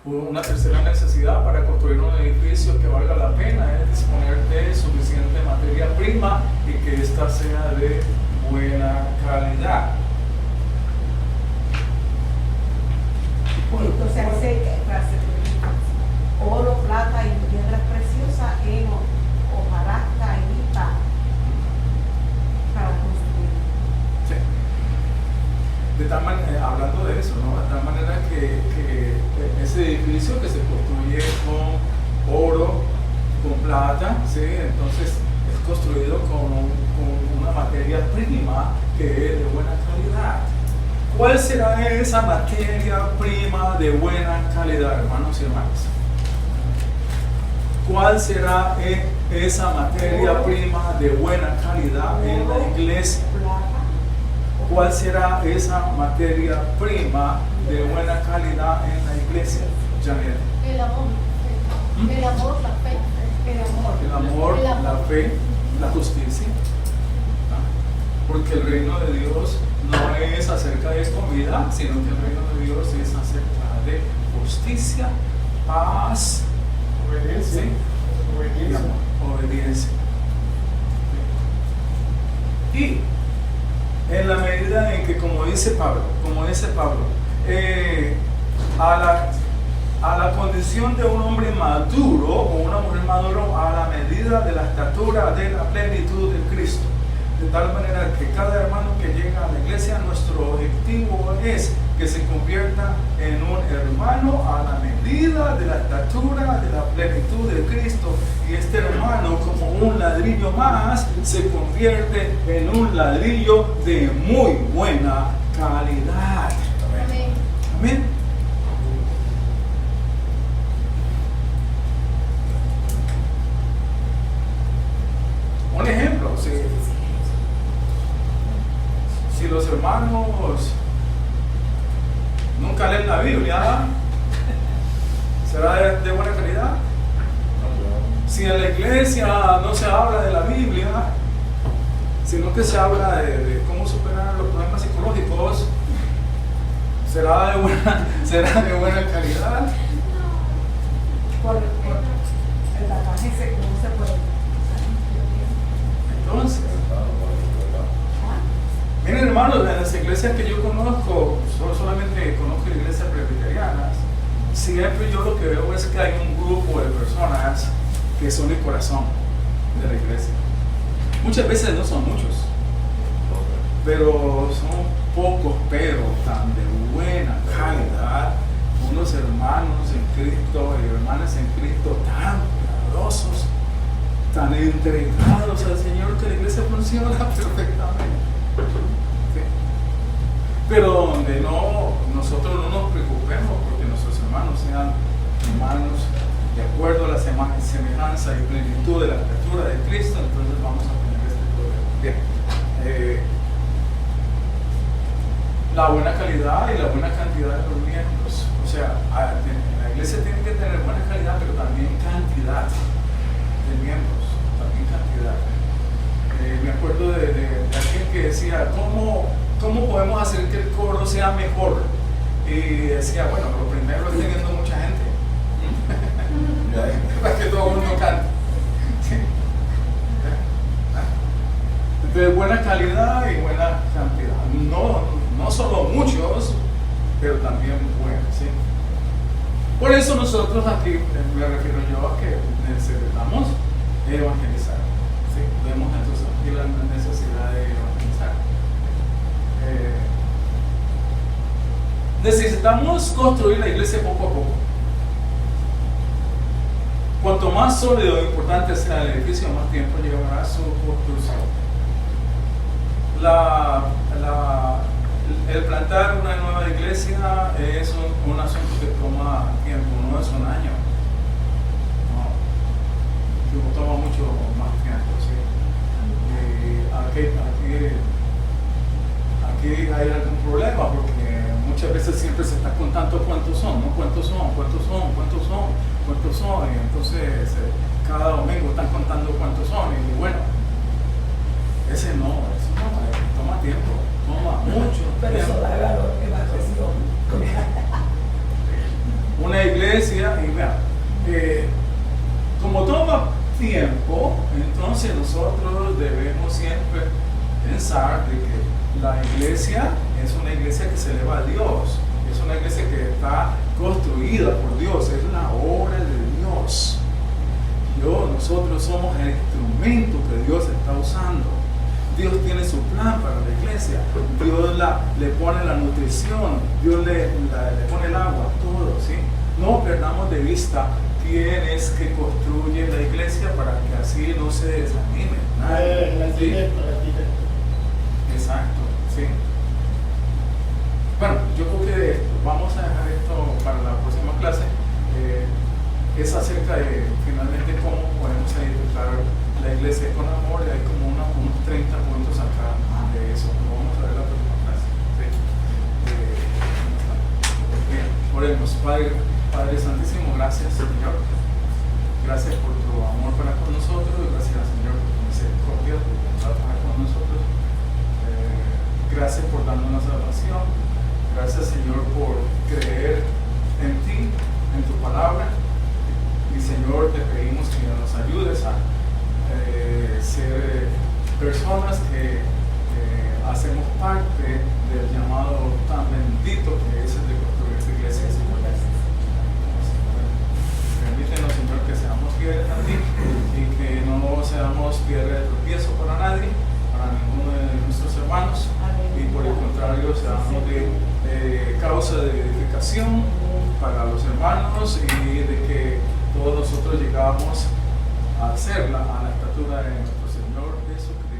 Una tercera necesidad para construir un edificio que valga la pena es disponer de suficiente materia prima y que ésta sea de buena calidad. Entonces oro, plata y piedras preciosas en hojarasca y mitad para construir. Sí. De tal manera, hablando de eso, ¿no? De tal manera que ese edificio que se construye con oro, con plata, ¿sí? Entonces es construido con una materia prima que es de buena calidad. ¿Cuál será esa materia prima de buena calidad, hermanos y hermanas? ¿Cuál será esa materia prima de buena calidad en la iglesia? ¿Cuál será esa materia prima de buena calidad en la iglesia, Janet? El amor. El amor, la fe. El amor, la fe, la justicia. Porque el reino de Dios no es acerca de comida, sino que el reino de Dios es acerca de justicia, paz, obediencia. Obediencia. Y en la medida en que, como dice Pablo, a la condición de un hombre maduro o una mujer maduro, a la medida de la estatura de la plenitud de Cristo. De tal manera que cada hermano que llega a la iglesia, nuestro objetivo es que se convierta en un hermano a la medida de la estatura de la plenitud de Cristo, y este hermano, como un ladrillo más, se convierte en un ladrillo de muy buena calidad. Amén. Amén. Un ejemplo, si los hermanos nunca leen la Biblia, ¿será de buena calidad? Si en la iglesia no se habla de la Biblia, sino que se habla de cómo superar los problemas psicológicos, ¿será de buena calidad? Por el bagaje que no se puede. Entonces, miren, hermanos, en las iglesias que yo conozco, solamente conozco iglesias presbiterianas, siempre yo lo que veo es que hay un grupo de personas que son el corazón de la iglesia. Muchas veces no son muchos, pero son pocos, pero tan de buena calidad, unos hermanos en Cristo y hermanas en Cristo tan amorosos, tan entregados al Señor que la iglesia funciona perfectamente. ¿Sí? Pero donde nosotros no nos preocupemos porque nuestros hermanos sean hermanos de acuerdo a la semejanza y plenitud de la estatura de Cristo, entonces vamos a tener este problema. Bien. La buena calidad y la buena cantidad de los miembros. O sea, la iglesia tiene que tener buena calidad, pero también cantidad de miembros, también cantidad. Me acuerdo de alguien que decía, ¿cómo podemos hacer que el coro sea mejor? Y decía, bueno, lo primero es teniendo mucha gente. Para que todo el mundo cante. ¿Sí? Entonces, buena calidad y buena cantidad. No solo muchos, pero también buenos. ¿Sí? Por eso nosotros aquí, me refiero yo a que necesitamos evangelizar. ¿Sí? Vemos entonces aquí la necesidad de evangelizar. Necesitamos construir la iglesia poco a poco. Cuanto más sólido e importante sea el edificio, más tiempo llevará su construcción. El plantar una nueva iglesia es un asunto que toma tiempo, no es un año. No, toma mucho más tiempo. ¿Sí? Aquí hay algún problema porque muchas veces siempre se está contando cuántos son, ¿no? ¿Cuántos son? Y entonces cada domingo están contando cuántos son. Y bueno, eso no, toma tiempo, toma mucho Pero tiempo. eso da valor, evaluación. Una iglesia, y vean, como toma tiempo, entonces nosotros debemos siempre pensar de que la iglesia es una iglesia que se eleva a Dios, es una iglesia que está construida por Dios, es una obra de Dios. Nosotros somos el instrumento que Dios está usando. Dios tiene su plan para la iglesia, Dios le pone la nutrición, Dios le pone el agua, todo, ¿sí? No perdamos de vista quién es que construye la iglesia para que así no se desanime nadie. ¿Sí? Exacto, sí. Bueno, yo creo que vamos a dejar esto para la próxima clase. Es acerca de finalmente cómo podemos edificar la iglesia con amor, y hay como unos 30 puntos acá de eso. Lo vamos a ver la próxima clase. ¿Sí? Bien, oremos. Padre Santísimo, gracias, Señor. Gracias por tu amor para con nosotros, gracias, Señor, por tu misericordia, por tu bondad para con nosotros. Gracias por darnos la salvación. Gracias, Señor, por creer en ti, en tu palabra. Y, Señor, te pedimos que nos ayudes a ser personas que hacemos parte del llamado tan bendito que es el de construir esta iglesia, Señor. Permítenos, Señor, que seamos fieles a ti y que no seamos piedra de tropiezo para nadie, para ninguno de nuestros hermanos, y por el contrario seamos de causa de edificación para los hermanos y de que todos nosotros llegamos a ser a la estatura de nuestro Señor Jesucristo.